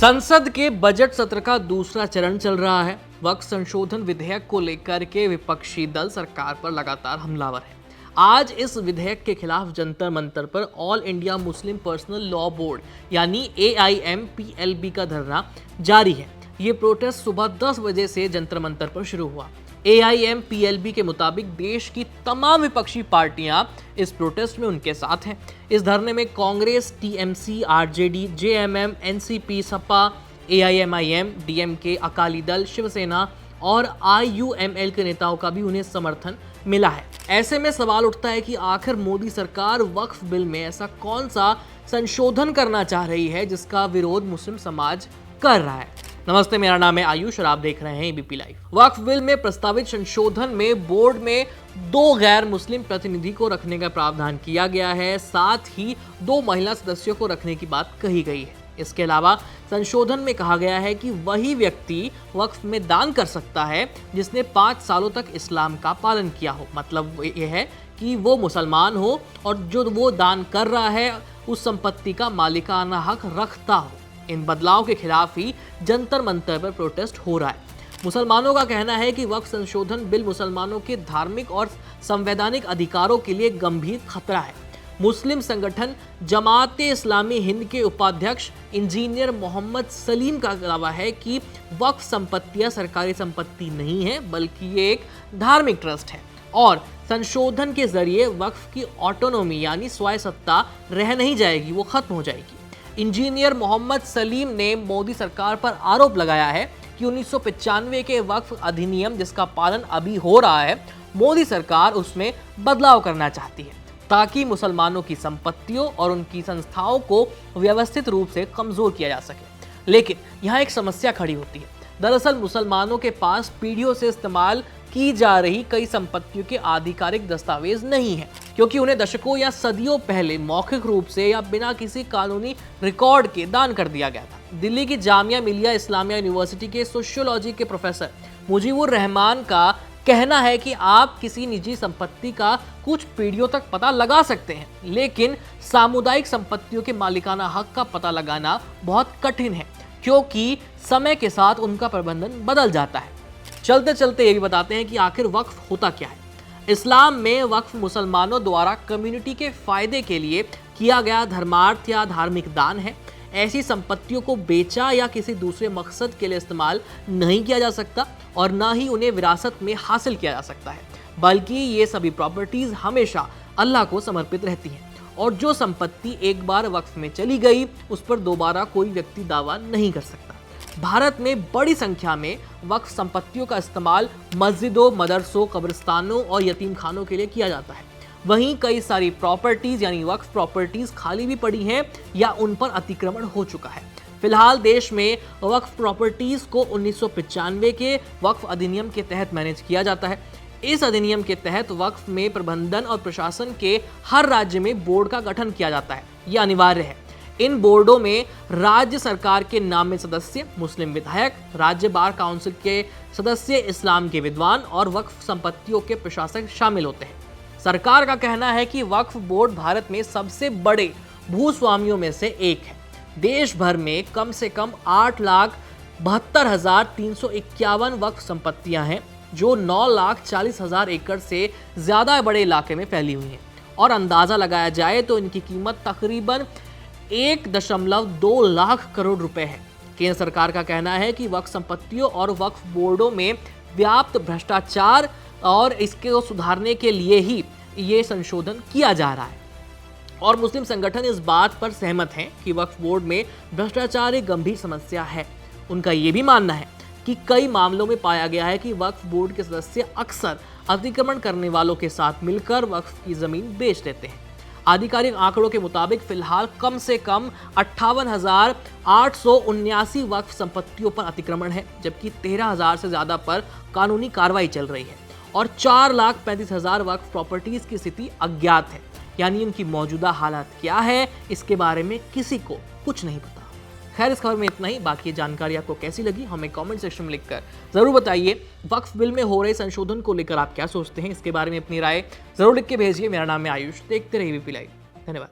संसद के बजट सत्र का दूसरा चरण चल रहा है। वक्फ संशोधन विधेयक को लेकर के विपक्षी दल सरकार पर लगातार हमलावर है। आज इस विधेयक के खिलाफ जंतर मंतर पर all India Muslim personal law board यानी AIMPLB का धरना जारी है। ये प्रोटेस्ट सुबह 10 बजे से जंतर मंतर पर शुरू हुआ। AIMPLB के मुताबिक देश की तमाम विपक्षी पार्टियां इस प्रोटेस्ट में उनके साथ हैं। इस धरने में Congress, TMC, RJD, JMM, NCP, Sapa, AIMIM, DMK, Akali Dal, Shiv Sena और IUML के नेताओं का भी उन्हें समर्थन मिला है। ऐसे में सवाल उठता है कि आखिर मोदी सरकार वक्फ बिल में ऐसा कौन सा संशोधन करना चाह रही है जिसका विरोध मुस्लिम समाज कर रहा है। नमस्ते, मेरा नाम है आयुष और आप देख रहे हैं ABP लाइव। वक्फ बिल में प्रस्तावित संशोधन में बोर्ड में 2 गैर मुस्लिम प्रतिनिधि को रखने का प्रावधान किया गया है। साथ ही 2 महिला सदस्यों को रखने की बात कही गई है। इसके अलावा संशोधन में कहा गया है कि वही व्यक्ति वक्फ में दान कर सकता है जिसने 5 सालों तक इस्लाम का पालन किया हो। मतलब यह है कि वो मुसलमान हो और जो वो दान कर रहा है उस संपत्ति का मालिकाना हक रखता हो। इन बदलाव के खिलाफ ही जंतर मंतर पर प्रोटेस्ट हो रहा है। मुसलमानों का कहना है कि वक्फ संशोधन बिल मुसलमानों के धार्मिक और संवैधानिक अधिकारों के लिए गंभीर खतरा है। मुस्लिम संगठन जमाते इस्लामी हिंद के उपाध्यक्ष इंजीनियर मोहम्मद सलीम का दावा है कि वक्फ संपत्तियां सरकारी संपत्ति नहीं है बल्कि ये एक धार्मिक ट्रस्ट है और संशोधन के जरिए वक्फ की ऑटोनॉमी यानी स्वायत्तता रह नहीं जाएगी, वो खत्म हो जाएगी। इंजीनियर मोहम्मद सलीम ने मोदी सरकार पर आरोप लगाया है कि 1995 के वक्फ अधिनियम जिसका पालन अभी हो रहा है, मोदी सरकार उसमें बदलाव करना चाहती है ताकि मुसलमानों की संपत्तियों और उनकी संस्थाओं को व्यवस्थित रूप से कमजोर किया जा सके। लेकिन यहाँ एक समस्या खड़ी होती है। दरअसल मुसलमानों के पास पीढ़ियों से इस्तेमाल की जा रही कई संपत्तियों के आधिकारिक दस्तावेज नहीं है क्योंकि उन्हें दशकों या सदियों पहले मौखिक रूप से या बिना किसी कानूनी रिकॉर्ड के दान कर दिया गया था। दिल्ली की जामिया मिलिया इस्लामिया यूनिवर्सिटी के सोशियोलॉजी के प्रोफेसर मुजीबुर रहमान का कहना है कि आप किसी निजी संपत्ति का कुछ पीढ़ियों तक पता लगा सकते हैं, लेकिन सामुदायिक संपत्तियों के मालिकाना हक का पता लगाना बहुत कठिन है क्योंकि समय के साथ उनका प्रबंधन बदल जाता है। चलते चलते ये भी बताते हैं कि आखिर वक्फ होता क्या है। इस्लाम में वक्फ मुसलमानों द्वारा कम्युनिटी के फायदे के लिए किया गया धर्मार्थ या धार्मिक दान है। ऐसी संपत्तियों को बेचा या किसी दूसरे मकसद के लिए इस्तेमाल नहीं किया जा सकता और ना ही उन्हें विरासत में हासिल किया जा सकता है, बल्कि ये सभी प्रॉपर्टीज हमेशा अल्लाह को समर्पित रहती हैं और जो संपत्ति एक बार वक्फ में चली गई उस पर दोबारा कोई व्यक्ति दावा नहीं कर सकता। भारत में बड़ी संख्या में वक्फ संपत्तियों का इस्तेमाल मस्जिदों, मदरसों, कब्रिस्तानों और यतीमखानों के लिए किया जाता है। वहीं कई सारी प्रॉपर्टीज यानी वक्फ प्रॉपर्टीज खाली भी पड़ी हैं या उन पर अतिक्रमण हो चुका है। फिलहाल देश में वक्फ प्रॉपर्टीज को 1995 के वक्फ अधिनियम के तहत मैनेज किया जाता है। इस अधिनियम के तहत वक्फ में प्रबंधन और प्रशासन के हर राज्य में बोर्ड का गठन किया जाता है। यह अनिवार्य है। इन बोर्डों में राज्य सरकार के नाम में सदस्य, मुस्लिम विधायक, राज्य बार काउंसिल के सदस्य, इस्लाम के विद्वान और वक्फ संपत्तियों के प्रशासक शामिल होते हैं। सरकार का कहना है कि वक्फ बोर्ड भारत में सबसे बड़े भूस्वामियों में से एक है। देश भर में कम से कम 8,72,351 वक्फ संपत्तियां हैं जो 9,40,000 एकड़ से ज्यादा बड़े इलाके में फैली हुई हैं और अंदाजा लगाया जाए तो इनकी कीमत तकरीबन 1.2 लाख करोड़ रुपए है। केंद्र सरकार का कहना है कि वक्फ संपत्तियों और वक्फ बोर्डों में व्याप्त भ्रष्टाचार और इसके सुधारने के लिए ही ये संशोधन किया जा रहा है और मुस्लिम संगठन इस बात पर सहमत हैं कि वक्फ बोर्ड में भ्रष्टाचार एक गंभीर समस्या है। उनका ये भी मानना है कि कई मामलों में पाया गया है कि वक्फ बोर्ड के सदस्य अक्सर अतिक्रमण करने वालों के साथ मिलकर वक्फ की जमीन बेच देते हैं। आधिकारिक आंकड़ों के मुताबिक फिलहाल कम से कम 58,879 वक्फ संपत्तियों पर अतिक्रमण है, जबकि 13,000 से ज्यादा पर कानूनी कार्रवाई चल रही है और 4,35,000 वक्फ प्रॉपर्टीज की स्थिति अज्ञात है, यानी उनकी मौजूदा हालत क्या है इसके बारे में किसी को कुछ नहीं पता। खैर, इस खबर में इतना ही। बाकी जानकारी आपको कैसी लगी हमें कमेंट सेक्शन में लिखकर जरूर बताइए। वक्फ बिल में हो रहे संशोधन को लेकर आप क्या सोचते हैं, इसके बारे में अपनी राय जरूर लिख के भेजिए। मेरा नाम है आयुष, देखते रहिए ABP लाइव। धन्यवाद।